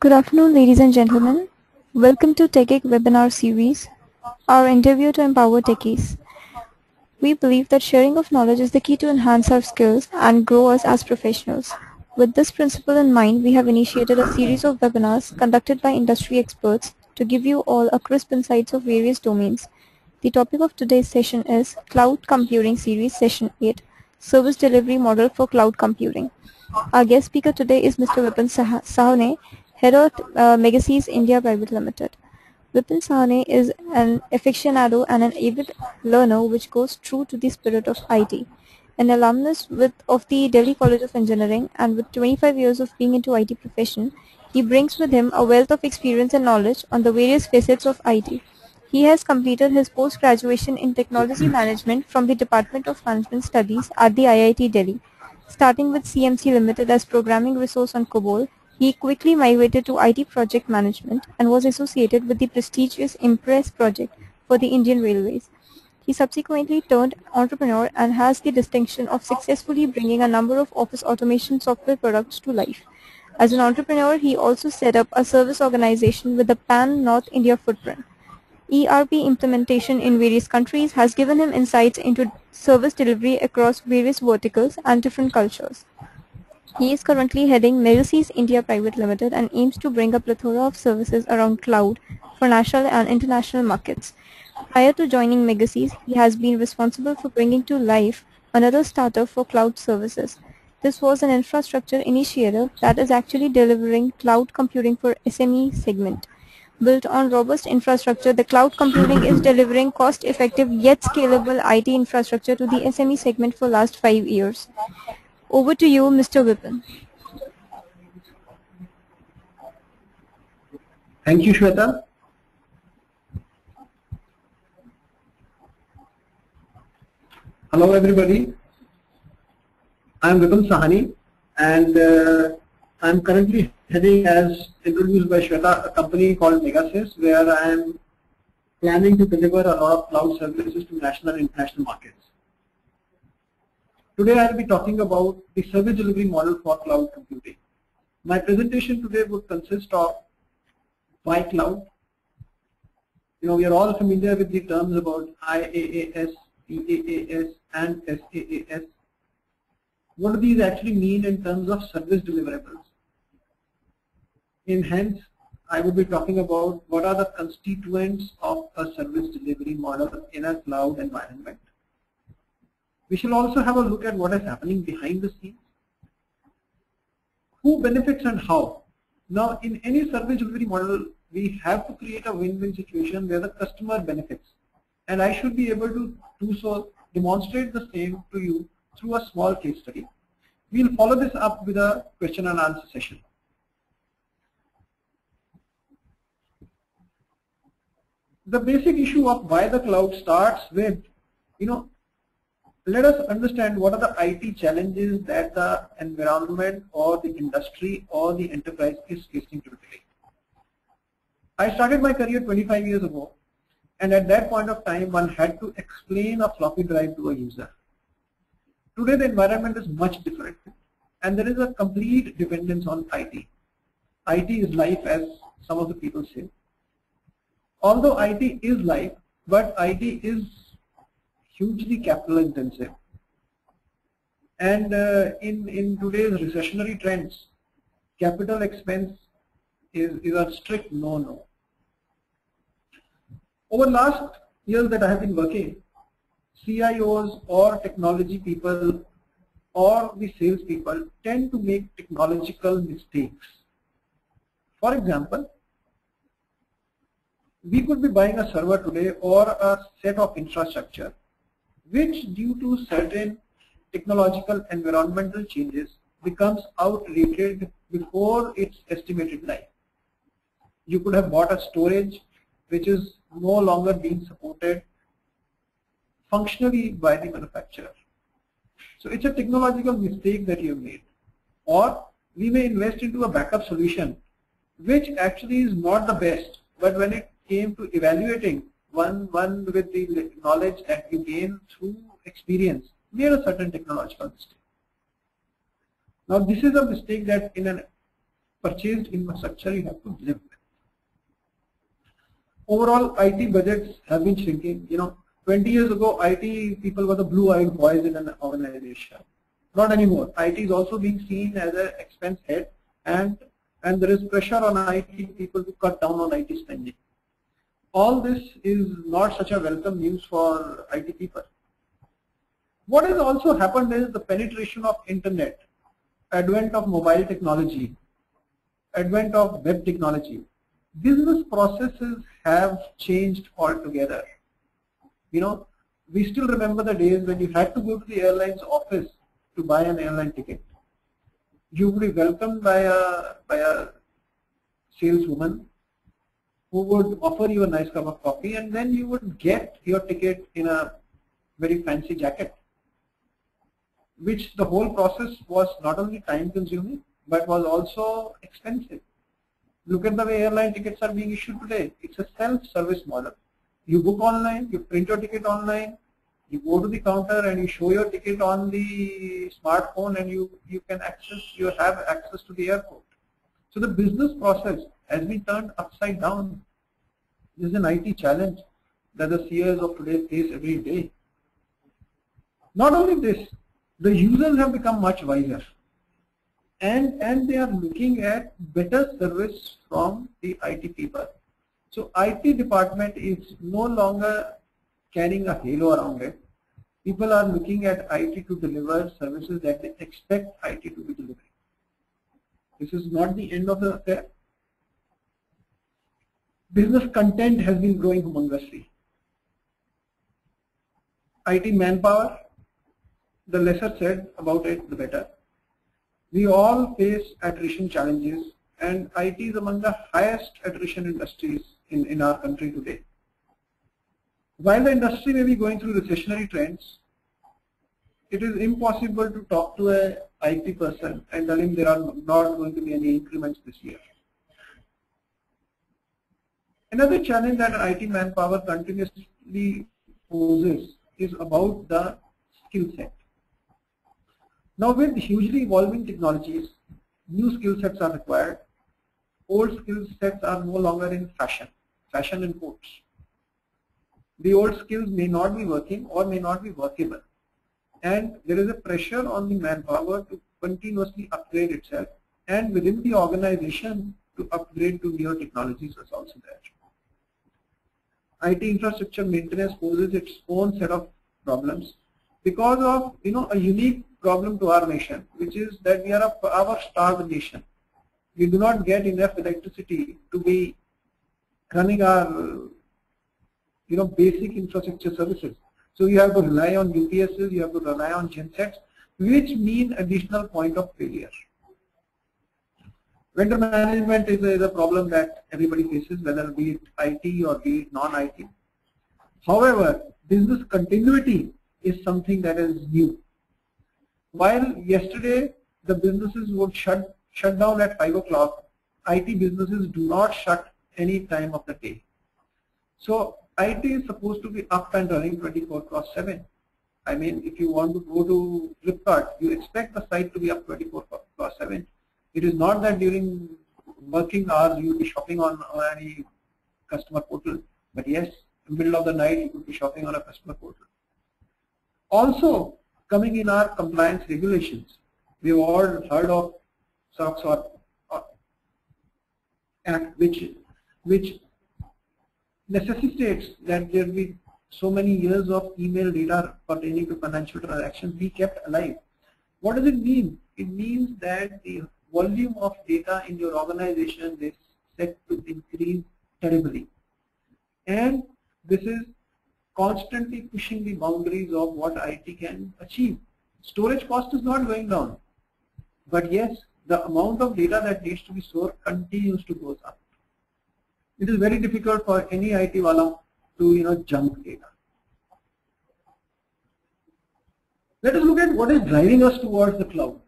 Good afternoon, ladies and gentlemen. Welcome to TechEC webinar series, our interview to empower techies. We believe that sharing of knowledge is the key to enhance our skills and grow us as professionals. With this principle in mind, we have initiated a series of webinars conducted by industry experts to give you all a crisp insights of various domains. The topic of today's session is Cloud Computing Series Session 8, Service Delivery Model for Cloud Computing. Our guest speaker today is Mr. Vipin Sahane, Head of Megasys India Private Limited. Vipin Sahane is an aficionado and an avid learner which goes true to the spirit of IT. An alumnus of the Delhi College of Engineering and with 25 years of being into IT profession, he brings with him a wealth of experience and knowledge on the various facets of IT. He has completed his post-graduation in Technology Management from the Department of Management Studies at the IIT Delhi. Starting with CMC Limited as programming resource on COBOL, he quickly migrated to IT project management and was associated with the prestigious Impress project for the Indian Railways. He subsequently turned entrepreneur and has the distinction of successfully bringing a number of office automation software products to life. As an entrepreneur, he also set up a service organization with a pan-North India footprint. ERP implementation in various countries has given him insights into service delivery across various verticals and different cultures. He is currently heading Megasys India Private Limited and aims to bring a plethora of services around cloud for national and international markets. Prior to joining Megasys, he has been responsible for bringing to life another startup for cloud services. This was an infrastructure initiative that is actually delivering cloud computing for SME segment. Built on robust infrastructure, the cloud computing is delivering cost-effective yet scalable IT infrastructure to the SME segment for last 5 years. Over to you, Mr. Vipin. Thank you, Shweta. Hello, everybody. I am Vipin Sahane, and I am currently heading, as introduced by Shweta, a company called Megasys, where I am planning to deliver a lot of cloud services to national and international markets. Today I will be talking about the service delivery model for cloud computing. My presentation today would consist of why cloud. We are all familiar with the terms about IaaS, PaaS and SaaS. What do these actually mean in terms of service deliverables? Hence, I will be talking about what are the constituents of a service delivery model in a cloud environment. We shall also have a look at what is happening behind the scenes. Who benefits and how? Now, in any service delivery model, we have to create a win-win situation where the customer benefits. And I should be able to do so, demonstrate the same to you through a small case study. We'll follow this up with a question and answer session. The basic issue of why the cloud starts with, let us understand what are the IT challenges that the environment or the industry or the enterprise is facing today. I started my career 25 years ago, and at that point of time one had to explain a floppy drive to a user. Today the environment is much different and there is a complete dependence on IT. IT is life, as some of the people say. Although IT is life, but IT is hugely capital intensive. And in today's recessionary trends, capital expense is a strict no-no. Over last years that I have been working, CIOs or technology people or the sales people tend to make technological mistakes. For example, we could be buying a server today or a set of infrastructure which, due to certain technological environmental changes, becomes outdated before its estimated life. You could have bought a storage which is no longer being supported functionally by the manufacturer. So it's a technological mistake that you made. Or we may invest into a backup solution which actually is not the best, but when it came to evaluating one with the knowledge that you gain through experience, made a certain technological mistake. Now this is a mistake that in purchased infrastructure you have to live with. Overall, IT budgets have been shrinking. 20 years ago, IT people were the blue-eyed boys in an organization. Not anymore. IT is also being seen as an expense head, and there is pressure on IT people to cut down on IT spending. All this is not such a welcome news for IT people. What has also happened is the penetration of internet, advent of mobile technology, advent of web technology. Business processes have changed altogether. We still remember the days when you had to go to the airline's office to buy an airline ticket. You would be welcomed by a saleswoman who would offer you a nice cup of coffee, and then you would get your ticket in a very fancy jacket, which the whole process was not only time consuming but was also expensive. Look at the way airline tickets are being issued today. It's a self-service model. You book online, you print your ticket online, you go to the counter and you show your ticket on the smartphone, and you have access to the airport. So the business process has been turned upside down. This is an IT challenge that the CEOs of today face every day. Not only this, the users have become much wiser, and they are looking at better service from the IT people. So IT department is no longer carrying a halo around it. People are looking at IT to deliver services that they expect IT to be delivering. This is not the end of the affair. Business content has been growing humongously. IT manpower, the lesser said about it, the better. We all face attrition challenges, and IT is among the highest attrition industries in our country today. While the industry may be going through recessionary trends, it is impossible to talk to an IT person and tell him there are not going to be any increments this year. Another challenge that IT manpower continuously poses is about the skill set. Now, with hugely evolving technologies, new skill sets are required. Old skill sets are no longer in fashion in quotes. The old skills may not be working or may not be workable, and there is a pressure on the manpower to continuously upgrade itself, and within the organization to upgrade to newer technologies is also there. IT infrastructure maintenance poses its own set of problems because of a unique problem to our nation, which is that we are a power-starved nation. We do not get enough electricity to be running our basic infrastructure services. So you have to rely on UPSs, you have to rely on gensets, which mean additional point of failure. Vendor management is a problem that everybody faces, whether be it IT or be it non-IT. However, business continuity is something that is new. While yesterday the businesses would shut down at 5 o'clock, IT businesses do not shut any time of the day. So IT is supposed to be up and running 24/7. I mean, if you want to go to Flipkart, you expect the site to be up 24/7. It is not that during working hours you will be shopping on any customer portal, but yes, in the middle of the night you could be shopping on a customer portal. Also, coming in our compliance regulations, we've all heard of SOX or Act, which necessitates that there be so many years of email data pertaining to financial transactions be kept alive. What does it mean? It means that the volume of data in your organization is set to increase terribly, and this is constantly pushing the boundaries of what IT can achieve. Storage cost is not going down, but yes, the amount of data that needs to be stored continues to go up. It is very difficult for any IT wala to jump data. Let us look at what is driving us towards the cloud.